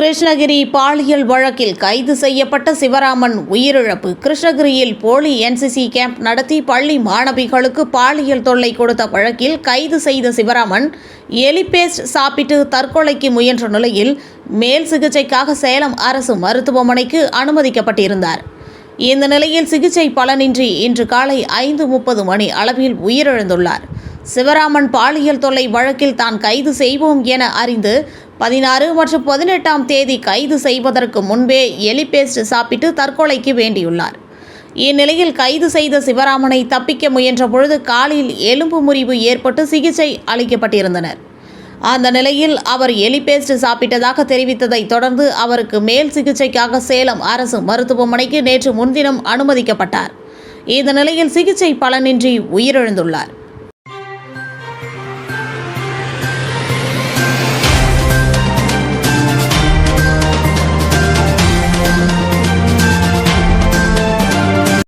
கிருஷ்ணகிரி பாலியல் வழக்கில் கைது செய்யப்பட்ட சிவராமன் உயிரிழப்பு. கிருஷ்ணகிரியில் போலி என்சிசி கேம்ப் நடத்தி பள்ளி மாணவிகளுக்கு பாலியல் தொல்லை கொடுத்த வழக்கில் கைது செய்த சிவராமன் எலிபேஸ்ட் சாப்பிட்டு தற்கொலைக்கு முயன்ற நிலையில் மேல் சிகிச்சைக்காக சேலம் அரசு மருத்துவமனைக்கு அனுமதிக்கப்பட்டிருந்தார். இந்த நிலையில் சிகிச்சை பலனின்றி இன்று காலை 5:30 மணி அளவில் உயிரிழந்துள்ளார். சிவராமன் பாலியல் தொல்லை வழக்கில் தான் கைது செய்வோம் என அறிந்து 16 மற்றும் 18ஆம் தேதி கைது செய்வதற்கு முன்பே எலிபேஸ்ட் சாப்பிட்டு தற்கொலைக்கு வேண்டியுள்ளார். இந்நிலையில் கைது செய்த சிவராமனை தப்பிக்க முயன்ற பொழுது காலில் எலும்பு முறிவு ஏற்பட்டு சிகிச்சை அளிக்கப்பட்டிருந்தனர். அந்த நிலையில் அவர் எலிபேஸ்ட் சாப்பிட்டதாக தெரிவித்ததை தொடர்ந்து அவருக்கு மேல் சிகிச்சைக்காக சேலம் அரசு மருத்துவமனைக்கு நேற்று முன்தினம் அனுமதிக்கப்பட்டார். இந்த நிலையில் சிகிச்சை பலனின்றி உயிரிழந்துள்ளார்.